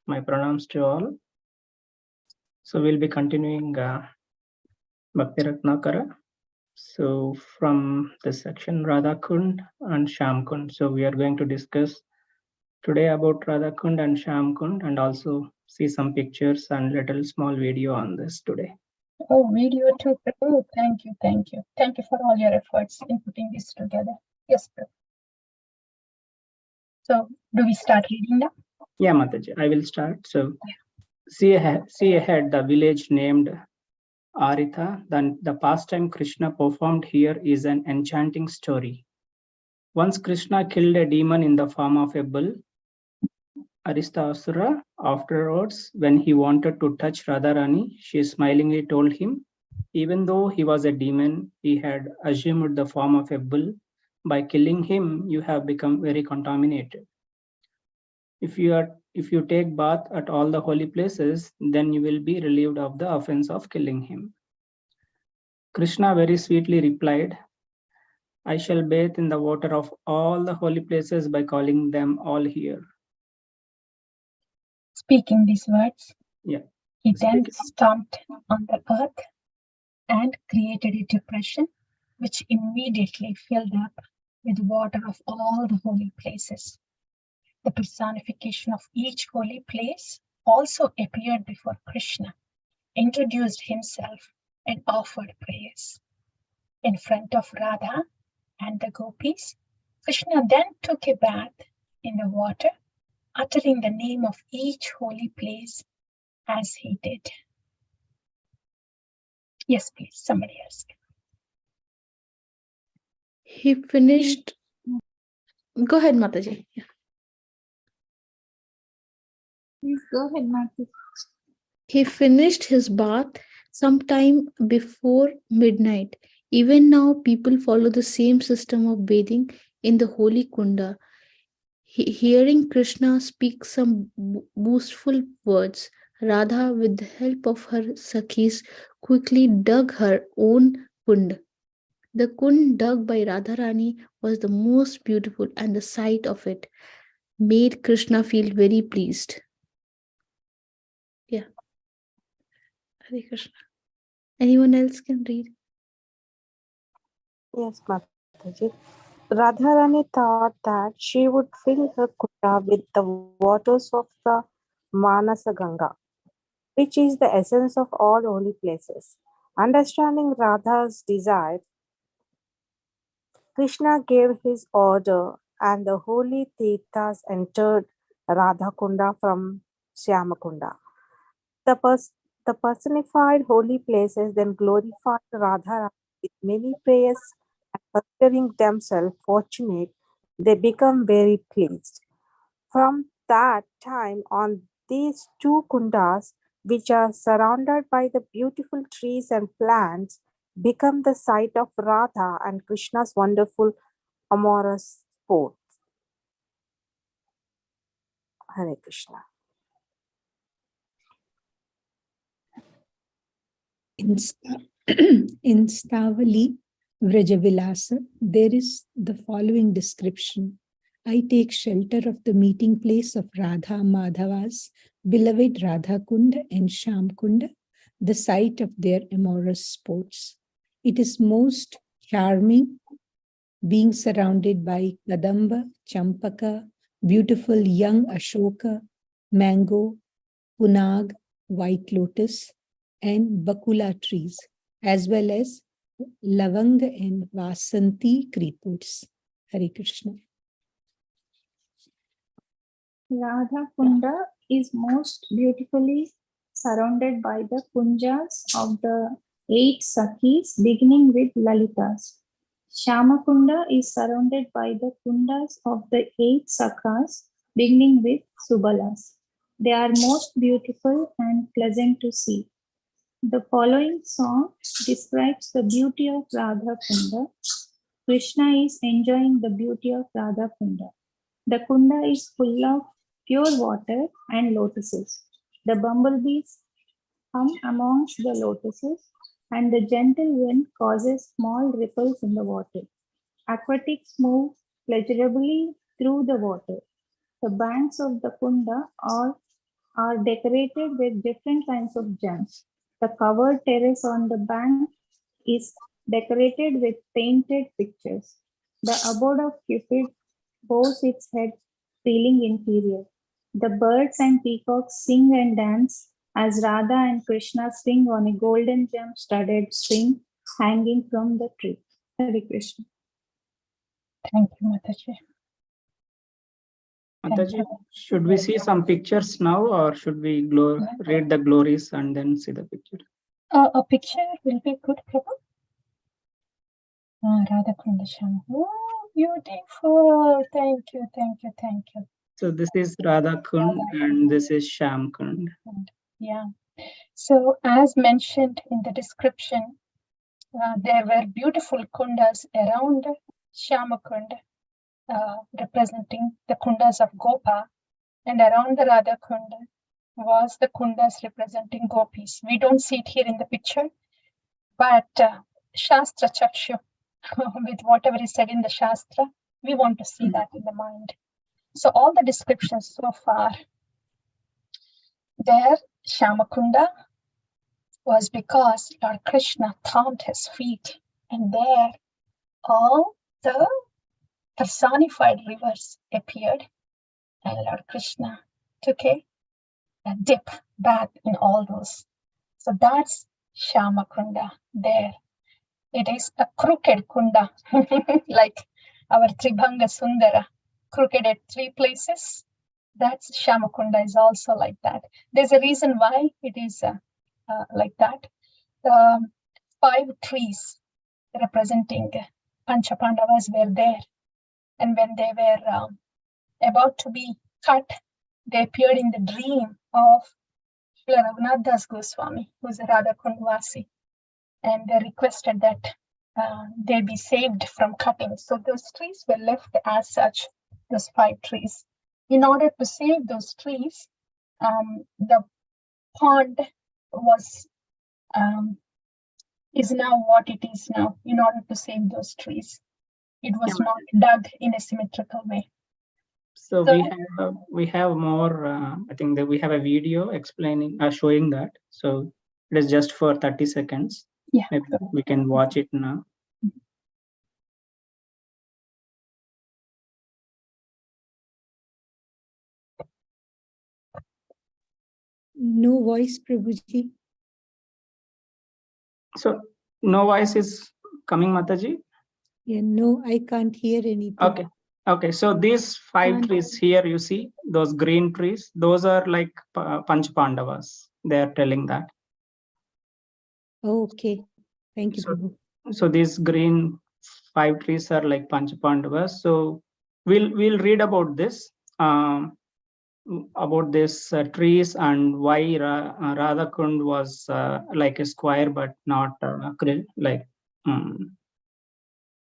My pronouns to all. So we'll be continuing Bhakti Ratnakara. So from the section Radha Kund and Sham Kund. So we are going to discuss today about Radha Kund and Sham Kund and also see some pictures and little small video on this today. Oh, video too. Oh, thank you, thank you. Thank you for all your efforts in putting this together. Yes, Prabhu. So do we start reading now? Yeah, Mataji, I will start. So see ahead the village named Aritha. Then the pastime Krishna performed here is an enchanting story. Once Krishna killed a demon in the form of a bull, Aristasura. Afterwards, when he wanted to touch Radharani, she smilingly told him, even though he was a demon, he had assumed the form of a bull. By killing him, you have become very contaminated. If you take bath at all the holy places, then you will be relieved of the offense of killing him. Krishna very sweetly replied, I shall bathe in the water of all the holy places by calling them all here. Speaking these words, Yeah. he then stomped on the earth and created a depression which immediately filled up with water of all the holy places. The personification of each holy place also appeared before Krishna, introduced himself, and offered prayers. In front of Radha and the gopis, Krishna then took a bath in the water, uttering the name of each holy place as he did. Yes, please, somebody else. He finished. Go ahead, Mataji. Yeah. Please go ahead, Mataji. He finished his bath sometime before midnight. Even now, people follow the same system of bathing in the holy kunda. Hearing Krishna speak some boastful words, Radha, with the help of her sakhis, quickly dug her own kund. The kund dug by Radharani was the most beautiful, and the sight of it made Krishna feel very pleased. Yeah. Hare Krishna. Anyone else can read? Yes, Mataji. Radharani thought that she would fill her kunda with the waters of the Manasa Ganga, which is the essence of all holy places. Understanding Radha's desire, Krishna gave his order and the holy Tirthas entered Radhakunda from Shyamakunda. The personified holy places then glorified Radharani with many prayers and considering themselves fortunate, they become very pleased. From that time on, these two kundas, which are surrounded by the beautiful trees and plants, become the site of Radha and Krishna's wonderful amorous sport. Hare Krishna. In Stavali Vrajavilasa, there is the following description. I take shelter of the meeting place of Radha Madhava's beloved Radha Kunda and Sham Kunda, the site of their amorous sports. It is most charming, being surrounded by Kadamba, Champaka, beautiful young Ashoka, mango, punag, white lotus, and bakula trees, as well as lavang and vasanti creepers. Hare Krishna. Radha Kunda is most beautifully surrounded by the kunjas of the 8 Sakhis beginning with Lalitas. Shamakunda is surrounded by the kundas of the 8 Sakhas beginning with Subalas. They are most beautiful and pleasant to see. The following song describes the beauty of Radha Kunda. Krishna is enjoying the beauty of Radha Kunda. The kunda is full of pure water and lotuses. The bumblebees hum amongst the lotuses, and the gentle wind causes small ripples in the water. Aquatics move pleasurably through the water. The banks of the kunda are are decorated with different kinds of gems. The covered terrace on the bank is decorated with painted pictures. The abode of Cupid bows its head, feeling inferior. The birds and peacocks sing and dance as Radha and Krishna swing on a golden gem-studded swing hanging from the tree. Hare Krishna. Thank you, Mataji. Mataji, should we see some pictures now, or should we read the glories and then see the picture? A picture will be good, Prabhu. Radha Kundasham. Oh, beautiful. Thank you, thank you, thank you. So this is Radha Kund and this is Sham Kund. Yeah. So as mentioned in the description, there were beautiful kundas around Shamakund, representing the kundas of Gopa, and around the Radha Kund was the kundas representing gopis. We don't see it here in the picture, but Shastra Chakshu, with whatever is said in the Shastra, we want to see that in the mind. So all the descriptions so far, there Shamakunda was because Lord Krishna thumbed his feet, and there all the personified rivers appeared, and Lord Krishna took a dip bath in all those. So that's Shamakunda there. It is a crooked kunda, like our Tribhanga Sundara, crooked at 3 places. That's Shamakunda is also like that. There's a reason why it is like that. 5 trees representing Panchapandavas were there. And when they were about to be cut, they appeared in the dream of Srila Raghunath Das Goswami, who's a Radha Kundvasi. And they requested that they be saved from cutting. So those trees were left as such, those 5 trees. In order to save those trees, the pond was is now what it is now. In order to save those trees, it was not dug in a symmetrical way. So we have more. I think that we have a video explaining, showing that. So it is just for 30 seconds. Yeah, maybe we can watch it now. No voice, Prabhuji. So no voice is coming, Mataji? Yeah, no, I can't hear anything. Okay. So these 5 trees here, you see those green trees, those are like Panch Pandavas. They are telling that. Okay. Thank you, Prabhu. So these green 5 trees are like Panch Pandavas. So we'll read about this. About this trees and why Radhakund was like a square but not like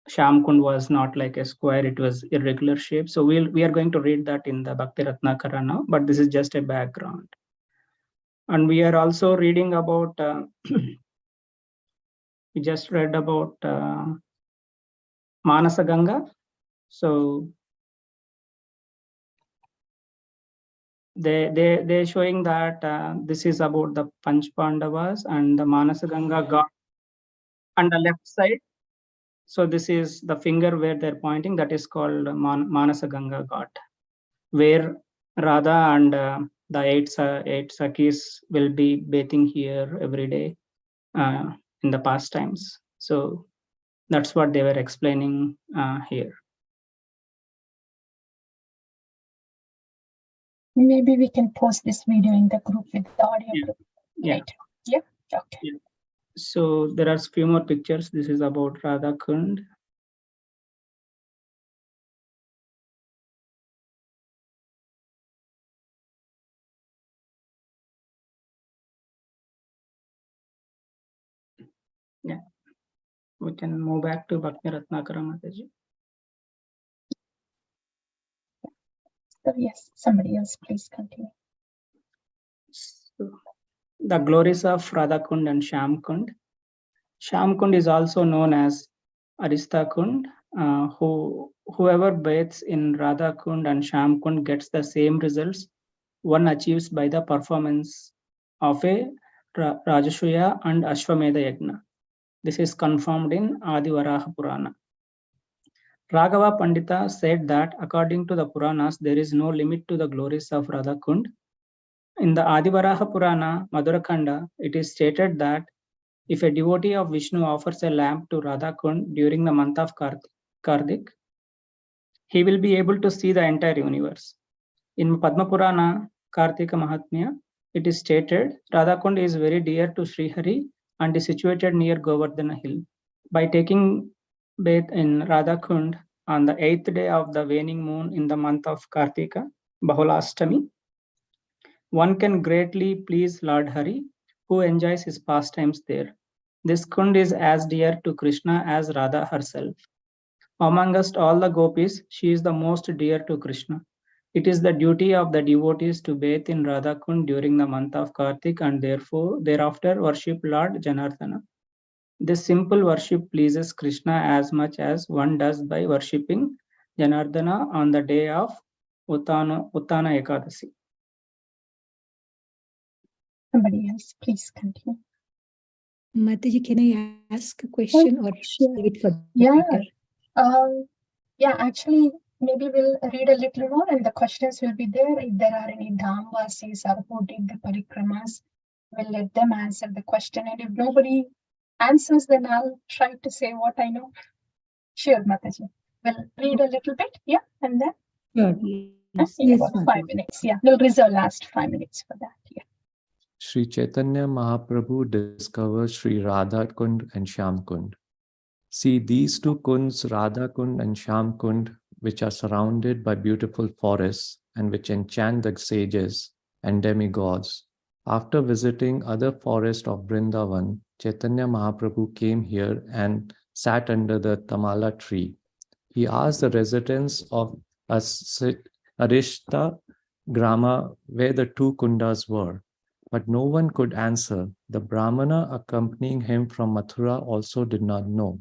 Shamkund was not like a square, it was irregular shape. So we are going to read that in the Bhakti Ratnakara now, but this is just a background. And we are also reading about we just read about Manasa Ganga. So they're showing that this is about the Panch Pandavas and the Manasa Ganga god on the left side. So this is the finger where they're pointing, that is called Manasa Ganga god, where Radha and the 8 Sakhis will be bathing here every day in the past times. So that's what they were explaining here. Maybe we can post this video in the group with the audio later. Yeah. Okay. Yeah. So there are a few more pictures. This is about Radha Kund. Yeah, we can move back to Bhakti Ratnakara, Mataji. So yes, somebody else, please continue. So, the glories of Radhakund and Shamkund. Shamkund is also known as Aristakund. Whoever bathes in Radhakund and Shamkund gets the same results one achieves by the performance of a Rajasuya and Ashwamedha Yajna. This is confirmed in Adivaraha Purana. Raghava Pandita said that according to the Puranas, there is no limit to the glories of Radha Kund. In the Adivaraha Purana, Madhurakanda, it is stated that if a devotee of Vishnu offers a lamp to Radha Kund during the month of Kartik, he will be able to see the entire universe. In Padma Purana, Kartika Mahatmya, it is stated Radha Kund is very dear to Sri Hari and is situated near Govardhana hill. By taking bath in Radha Kund on the 8th day of the waning moon in the month of Kartika, Bahulastami, one can greatly please Lord Hari, who enjoys his pastimes there. This Kund is as dear to Krishna as Radha herself. Amongst all the gopis, she is the most dear to Krishna. It is the duty of the devotees to bathe in Radha Kund during the month of Kartik and thereafter worship Lord Janardana. This simple worship pleases Krishna as much as one does by worshipping Janardana on the day of Uttana Ekadasi. Somebody else, please continue. Mataji, can I ask a question or Sure. save it for Yeah. later? Yeah, actually, maybe we'll read a little more and the questions will be there. If there are any Dhamvasis or who did the parikramas, we'll let them answer the question. And if nobody answers, then I'll try to say what I know. Sure, Mataji. We'll read a little bit, yeah, and then Yes, in about 5 Mataji. minutes. Yeah, we'll reserve last 5 minutes for that. Yeah. Sri Chaitanya Mahaprabhu discovers Sri Radha Kund and Shyam Kund. See, these two kunds, Radha Kund and Shyam Kund, which are surrounded by beautiful forests and which enchant the sages and demigods. After visiting other forests of Vrindavan, Chaitanya Mahaprabhu came here and sat under the Tamala tree. He asked the residents of Arishta Grama where the two kundas were, but no one could answer. The Brahmana accompanying him from Mathura also did not know.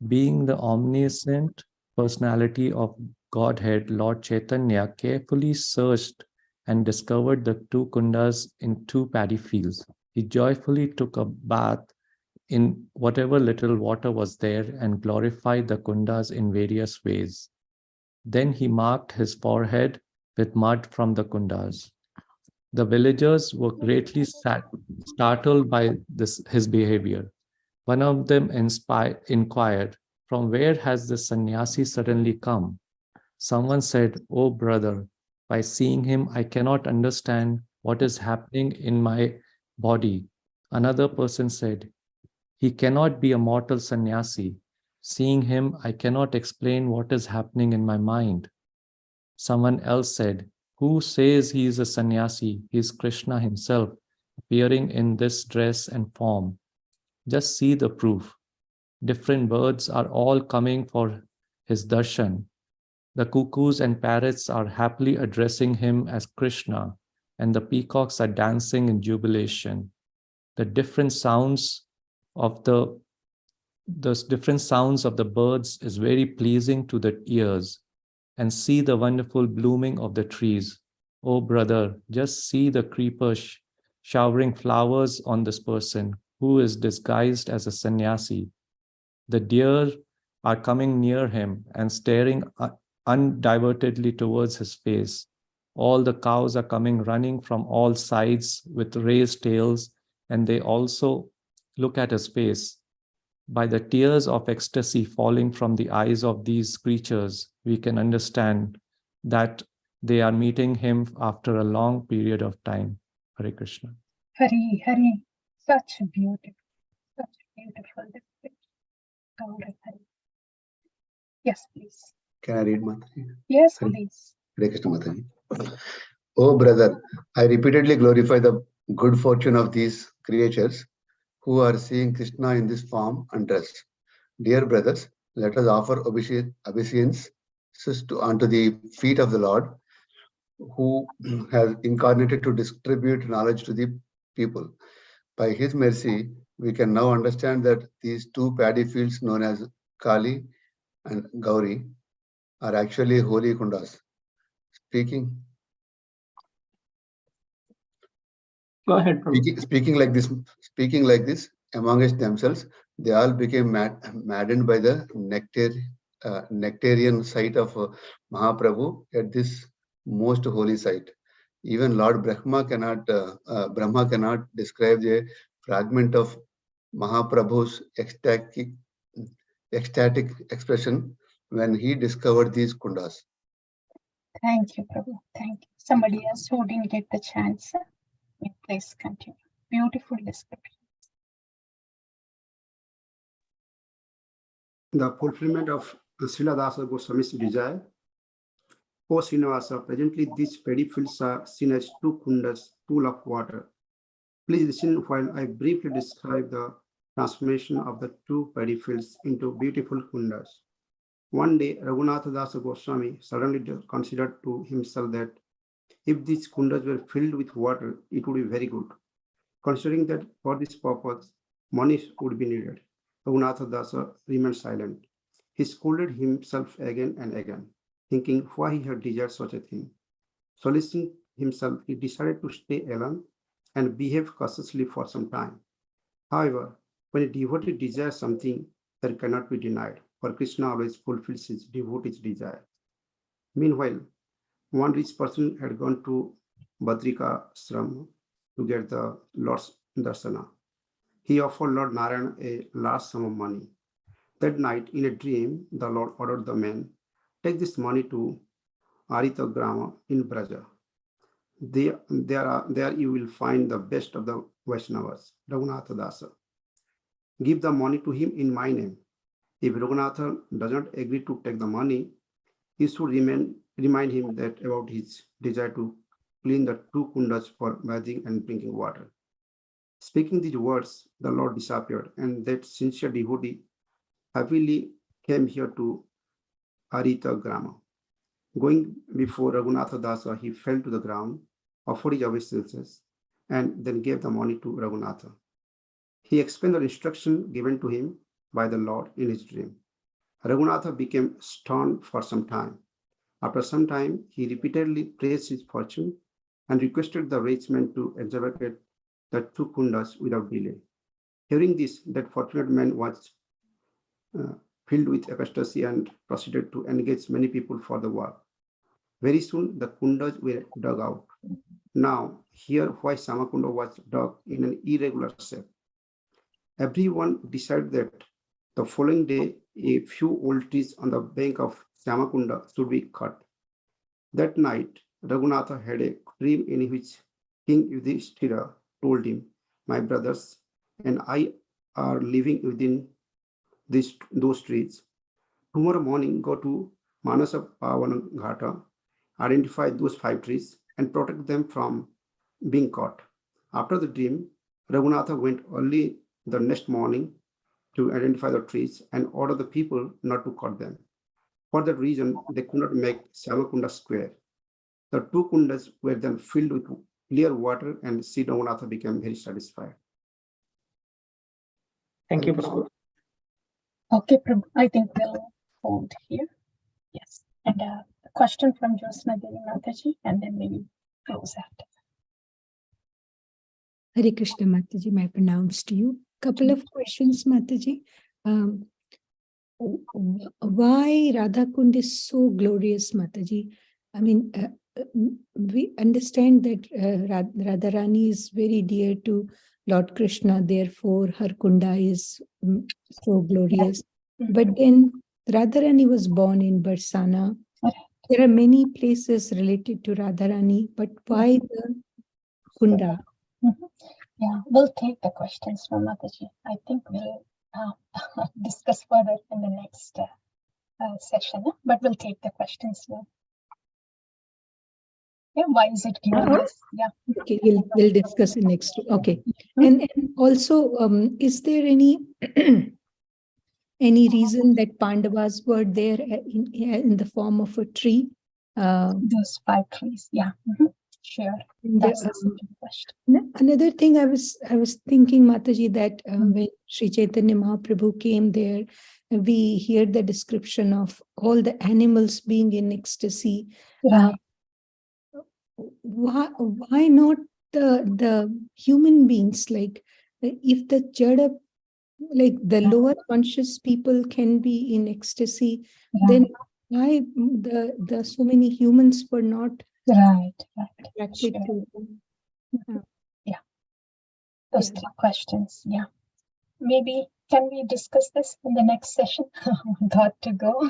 Being the omniscient personality of Godhead, Lord Chaitanya carefully searched and discovered the two kundas in two paddy fields. He joyfully took a bath in whatever little water was there and glorified the kundas in various ways. Then he marked his forehead with mud from the kundas. The villagers were greatly startled by his behavior. One of them inquired, "From where has this sannyasi suddenly come?" Someone said, "Oh brother, by seeing him, I cannot understand what is happening in my body." Another person said, "He cannot be a mortal sannyasi. Seeing him, I cannot explain what is happening in my mind." Someone else said, "Who says he is a sannyasi? He is Krishna himself, appearing in this dress and form. Just see the proof. Different birds are all coming for his darshan. The cuckoos and parrots are happily addressing him as Krishna, and the peacocks are dancing in jubilation. The different sounds of the birds is very pleasing to the ears. And see the wonderful blooming of the trees. Oh brother, just see the creepers showering flowers on this person who is disguised as a sannyasi. The deer are coming near him and staring undivertedly towards his face. All the cows are coming running from all sides with raised tails, and they also look at his face. By the tears of ecstasy falling from the eyes of these creatures, we can understand that they are meeting him after a long period of time. Hare Krishna. Hari, Hari, such a beautiful description. Gaura Hari. Yes, please. Can I read, Mataji? Yes, please. Hare Krishna, Mataji. Oh brother, I repeatedly glorify the good fortune of these creatures who are seeing Krishna in this form and dress. Dear brothers, let us offer obeisance unto the feet of the Lord, who has incarnated to distribute knowledge to the people. By his mercy, we can now understand that these two paddy fields known as Kali and Gauri are actually holy kundas. Speaking Go ahead, Prabhu. Speaking like this amongst themselves, they all became maddened by the nectarian sight of Mahaprabhu at this most holy site. Even Lord Brahma cannot describe a fragment of Mahaprabhu's ecstatic expression when he discovered these kundas. Thank you, Prabhu. Thank you. Somebody else who didn't get the chance, please continue. Beautiful description. The fulfillment of Srila Dasa Goswami's desire. O Srinivasa, presently these paddy fields are seen as two kundas full of water. Please listen while I briefly describe the transformation of the two paddy fields into beautiful kundas. One day, Raghunatha Dasa Goswami suddenly considered to himself that if these kundas were filled with water, it would be very good. Considering that for this purpose, money would be needed, Raghunatha Dasa remained silent. He scolded himself again and again, thinking why he had desired such a thing. Soliciting himself, he decided to stay alone and behave cautiously for some time. However, when a devotee desires something that cannot be denied, for Krishna always fulfills his devotee's desire. Meanwhile, one rich person had gone to Badrika Ashram to get the Lord's darsana. He offered Lord Narayana a large sum of money. That night, in a dream, the Lord ordered the man, take this money to Arita Grama in Braja. There you will find the best of the Vaishnavas, Raghunatha Dasa. Give the money to him in my name. If Raghunatha does not agree to take the money, he should remind him that about his desire to clean the two kundas for bathing and drinking water. Speaking these words, the Lord disappeared, and that sincere devotee happily came here to Arita Grama. Going before Raghunatha Dasa, he fell to the ground, offered his obeisances, and then gave the money to Raghunatha. He explained the instruction given to him by the Lord in his dream. Raghunatha became stunned for some time. After some time, he repeatedly praised his fortune and requested the rich man to exhibit the two kundas without delay. Hearing this, that fortunate man was filled with ecstasy and proceeded to engage many people for the work. Very soon, the kundas were dug out. Now, here why Samakunda was dug in an irregular shape. Everyone decided that the following day, a few old trees on the bank of Samakunda should be cut. That night, Raghunatha had a dream in which King Yudhishthira told him, my brothers and I are living within those trees. Tomorrow morning, go to Manasa Pavana Ghata, identify those 5 trees and protect them from being caught. After the dream, Raghunatha went early the next morning to identify the trees and order the people not to cut them. For that reason, they could not make Samakunda square. The two kundas were then filled with clear water, and Sri Raghunatha became very satisfied. Thank you, Prabhu. Okay, Prabhu, I think we'll hold here. Yes. And a question from Josna Devi Mataji, and then maybe close after. Hare Krishna Mataji, my pronouns to you. Couple of questions, Mataji. Why Radha Kund is so glorious, Mataji? I mean, we understand that Radharani is very dear to Lord Krishna, therefore her kunda is so glorious. But then Radharani was born in Barsana. There are many places related to Radharani, but why the kunda? Yeah, we'll take the questions from Mataji. I think we'll discuss further in the next session, but we'll take the questions now. Yeah, why is it glorious? Yeah. Okay, we'll discuss it next. Okay, and also, is there any reason that Pandavas were there in the form of a tree? Those 5 trees. Yeah. Sure. That's the second question. Another thing I was thinking, Mataji, that when Sri Chaitanya Mahaprabhu came there, we hear the description of all the animals being in ecstasy. Right. Why not the human beings, like if the jada, like the lower conscious people can be in ecstasy, then why the so many humans were not attracted to them? Those three questions. Yeah. Maybe can we discuss this in the next session? Got to go.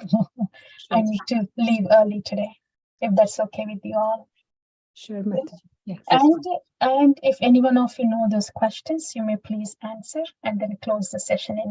I need to leave early today, if that's okay with you all. Sure, Mataji. Yes. And if anyone of you know those questions, you may please answer and then close the session in